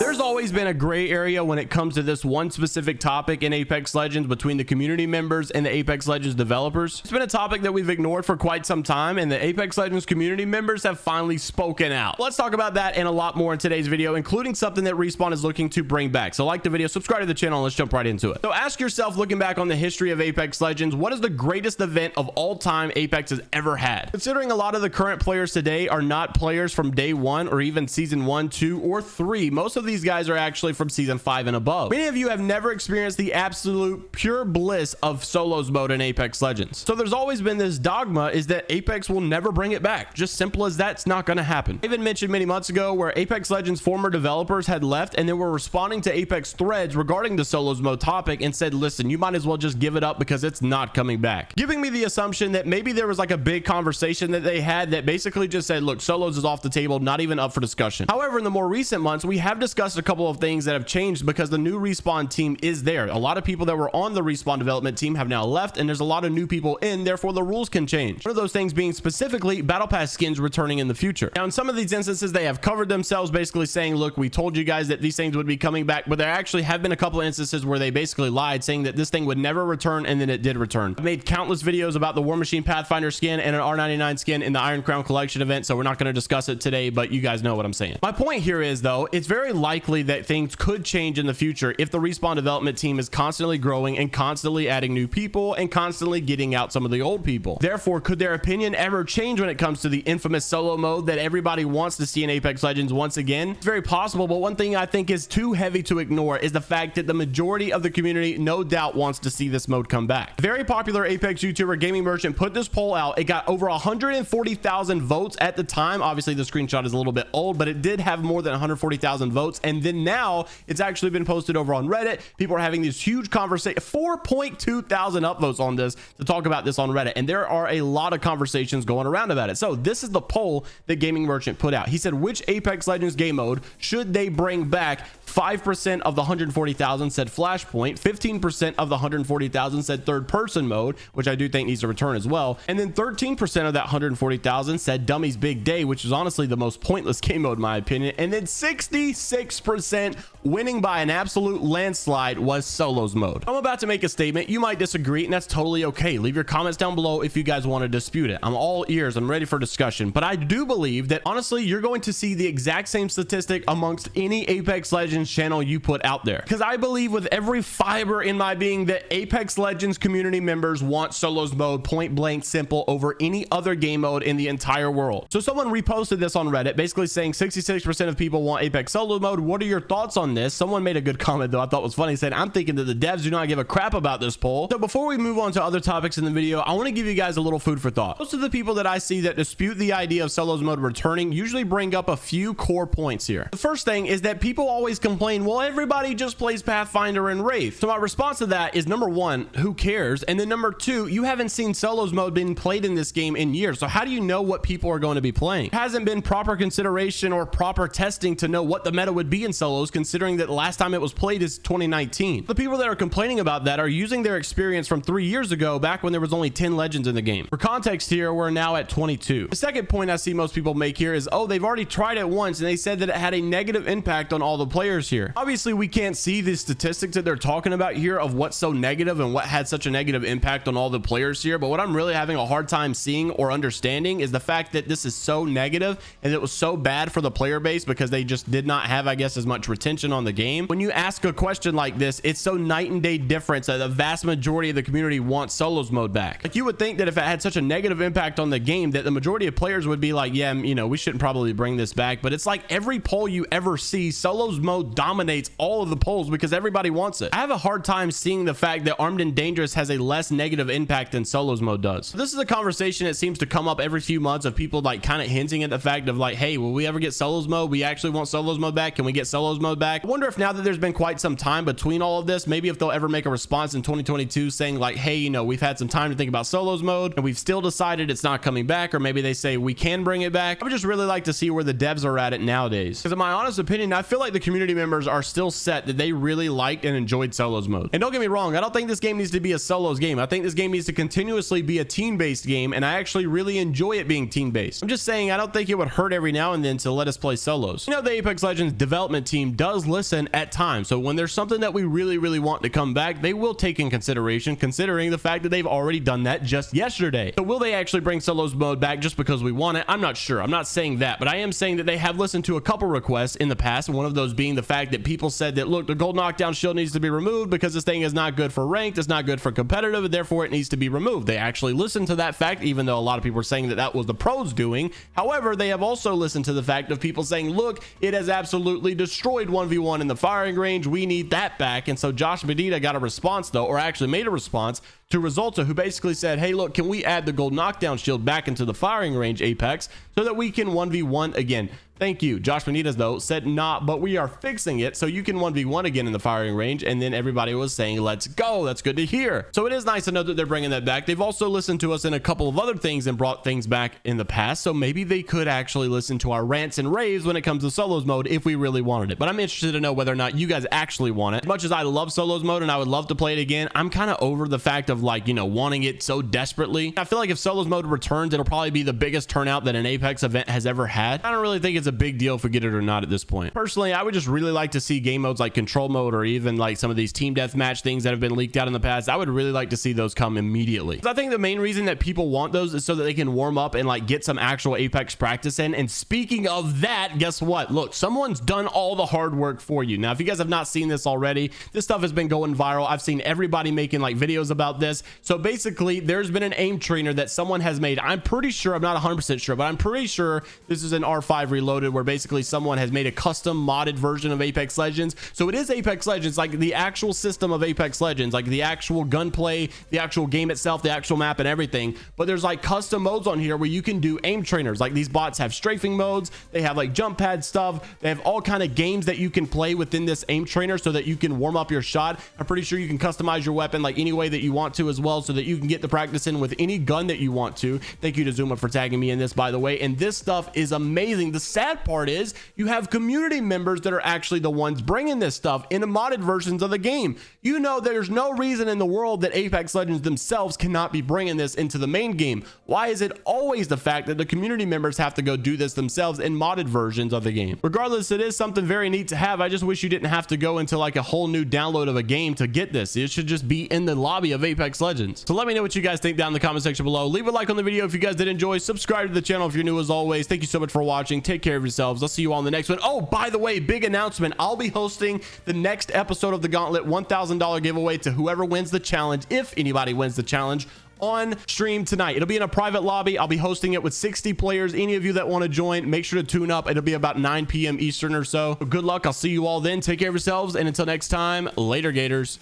There's always been a gray area when it comes to this one specific topic in Apex Legends between the community members and the Apex Legends developers. It's been a topic that we've ignored for quite some time, and the Apex Legends community members have finally spoken out. Let's talk about that and a lot more in today's video, including something that Respawn is looking to bring back. So like the video, subscribe to the channel, and let's jump right into it. So ask yourself, looking back on the history of Apex Legends, what is the greatest event of all time Apex has ever had? Considering a lot of the current players today are not players from day one or even season 1, 2, or 3, most of these guys are actually from season 5 and above. Many of you have never experienced the absolute pure bliss of solos mode in Apex Legends. So there's always been this dogma is that Apex will never bring it back. Just simple as that's not going to happen. I even mentioned many months ago where Apex Legends former developers had left and they were responding to Apex threads regarding the solos mode topic and said, listen, you might as well just give it up because it's not coming back. Giving me the assumption that maybe there was like a big conversation that they had that basically just said, look, solos is off the table, not even up for discussion. However, in the more recent months, we have discussed a couple of things that have changed because the new Respawn team is there. A lot of people that were on the Respawn development team have now left, and there's a lot of new people in, therefore the rules can change. One of those things being specifically Battle Pass skins returning in the future. Now, in some of these instances, they have covered themselves basically saying, look, we told you guys that these things would be coming back, but there actually have been a couple of instances where they basically lied, saying that this thing would never return, and then it did return. I've made countless videos about the War Machine Pathfinder skin and an R99 skin in the Iron Crown Collection event, so we're not going to discuss it today, but you guys know what I'm saying. My point here is, though, it's very likely that things could change in the future if the Respawn development team is constantly growing and constantly adding new people and constantly getting out some of the old people. Therefore, could their opinion ever change when it comes to the infamous solo mode that everybody wants to see in Apex Legends once again? It's very possible, but one thing I think is too heavy to ignore is the fact that the majority of the community no doubt wants to see this mode come back. Very popular Apex YouTuber Gaming Merchant put this poll out. It got over 140,000 votes at the time. Obviously, the screenshot is a little bit old, but it did have more than 140,000 votes, and then now it's actually been posted over on Reddit. People are having these huge conversations, 4.2 thousand upvotes on this to talk about this on Reddit, and there are a lot of conversations going around about it. So this is the poll that Gaming Merchant put out. He said, which Apex Legends game mode should they bring back? 5% of the 140,000 said Flashpoint, 15% of the 140,000 said third person mode, which I do think needs to return as well, and then 13% of that 140,000 said Dummy's Big Day, which is honestly the most pointless game mode in my opinion, and then 66% winning by an absolute landslide was solos mode. I'm about to make a statement. You might disagree, and that's totally okay. Leave your comments down below if you guys want to dispute it. I'm all ears. I'm ready for discussion, but I do believe that honestly you're going to see the exact same statistic amongst any Apex Legends channel you put out there, because I believe with every fiber in my being that Apex Legends community members want solos mode point blank simple over any other game mode in the entire world. So someone reposted this on Reddit basically saying 66% of people want Apex solo mode. What are your thoughts on this? Someone made a good comment though I thought was funny, saying I'm thinking that the devs do not give a crap about this poll. So before we move on to other topics in the video, I want to give you guys a little food for thought. Most of the people that I see that dispute the idea of solos mode returning usually bring up a few core points here. The first thing is that people always complain, well, everybody just plays Pathfinder and Wraith. So my response to that is, number one, who cares? And then number two, you haven't seen solos mode being played in this game in years. So how do you know what people are going to be playing? It hasn't been proper consideration or proper testing to know what the meta would be in solos, considering that the last time it was played is 2019. The people that are complaining about that are using their experience from 3 years ago, back when there was only 10 legends in the game. For context here, we're now at 22. The second point I see most people make here is, oh, they've already tried it once and they said that it had a negative impact on all the players here. Obviously, we can't see the statistics that they're talking about here of what's so negative and what had such a negative impact on all the players here, but what I'm really having a hard time seeing or understanding is the fact that this is so negative and it was so bad for the player base because they just did not have, I guess, as much retention on the game. When you ask a question like this, it's so night and day difference that the vast majority of the community wants solos mode back. Like, you would think that if it had such a negative impact on the game that the majority of players would be like, yeah, you know, we shouldn't probably bring this back, but it's like every poll you ever see, solos mode dominates all of the polls because everybody wants it. I have a hard time seeing the fact that Armed and Dangerous has a less negative impact than solos mode does. So this is a conversation that seems to come up every few months of people like kind of hinting at the fact of like, hey, will we ever get solos mode? We actually want solos mode back. Can we get solos mode back? I wonder if now that there's been quite some time between all of this, maybe if they'll ever make a response in 2022 saying like, hey, you know, we've had some time to think about solos mode and we've still decided it's not coming back, or maybe they say we can bring it back. I would just really like to see where the devs are at it nowadays, because in my honest opinion, I feel like the community members are still set that they really liked and enjoyed solos mode. And don't get me wrong, I don't think this game needs to be a solos game. I think this game needs to continuously be a team-based game, and I actually really enjoy it being team-based. I'm just saying I don't think it would hurt every now and then to let us play solos. You know, the Apex Legends development team does listen at times. So when there's something that we really want to come back, they will take in consideration, considering the fact that they've already done that just yesterday. So will they actually bring solos mode back just because we want it? I'm not sure. I'm not saying that, but I am saying that they have listened to a couple requests in the past, and one of those being the fact that people said that, look, the gold knockdown shield needs to be removed because this thing is not good for ranked, it's not good for competitive, and therefore it needs to be removed. They actually listened to that fact, even though a lot of people were saying that that was the pros doing. However, they have also listened to the fact of people saying, look, it has absolutely destroyed 1v1 in the firing range, we need that back. And so Josh Medina got a response though, or actually made a response to Resulta, who basically said, hey, look, can we add the gold knockdown shield back into the firing range Apex so that we can 1v1 again? Thank you. Josh Benitez, though, said not, but we are fixing it so you can 1v1 again in the firing range. And then everybody was saying, let's go. That's good to hear. So it is nice to know that they're bringing that back. They've also listened to us in a couple of other things and brought things back in the past. So maybe they could actually listen to our rants and raves when it comes to solos mode if we really wanted it. But I'm interested to know whether or not you guys actually want it. As much as I love solos mode and I would love to play it again, I'm kind of over the fact of, like, you know, wanting it so desperately. I feel like if solos mode returns, it'll probably be the biggest turnout that an Apex event has ever had. I don't really think it's a big deal if we get it or not at this point. Personally, I would just really like to see game modes like control mode, or even like some of these team deathmatch things that have been leaked out in the past. I would really like to see those come immediately. I think the main reason that people want those is so that they can warm up and like get some actual Apex practice in. And speaking of that, guess what? Look, someone's done all the hard work for you. Now, if you guys have not seen this already, this stuff has been going viral. I've seen everybody making like videos about this. So basically, there's been an aim trainer that someone has made. I'm pretty sure, I'm not 100% sure, but I'm pretty sure this is an R5 Reloaded, where basically someone has made a custom modded version of Apex Legends. So it is Apex Legends, like the actual system of Apex Legends, like the actual gunplay, the actual game itself, the actual map and everything. But there's like custom modes on here where you can do aim trainers. Like these bots have strafing modes, they have like jump pad stuff, they have all kind of games that you can play within this aim trainer so that you can warm up your shot. I'm pretty sure you can customize your weapon like any way that you want to as well, so that you can get the practice in with any gun that you want to. Thank you to Zuma for tagging me in this, by the way. And this stuff is amazing. The sad part is you have community members that are actually the ones bringing this stuff into modded versions of the game. You know, there's no reason in the world that Apex Legends themselves cannot be bringing this into the main game. Why is it always the fact that the community members have to go do this themselves in modded versions of the game? Regardless, it is something very neat to have. I just wish you didn't have to go into like a whole new download of a game to get this. It should just be in the lobby of Apex Legends. So let me know what you guys think down in the comment section below. Leave a like on the video if you guys did enjoy. Subscribe to the channel if you're new as always. Thank you so much for watching. Take care of yourselves. I'll see you all in the next one. Oh, by the way, big announcement. I'll be hosting the next episode of the Gauntlet $1,000 giveaway to whoever wins the challenge, if anybody wins the challenge, on stream tonight. It'll be in a private lobby. I'll be hosting it with 60 players. Any of you that want to join, make sure to tune up. It'll be about 9 p.m. Eastern or so. Good luck. I'll see you all then. Take care of yourselves, and until next time, later, Gators.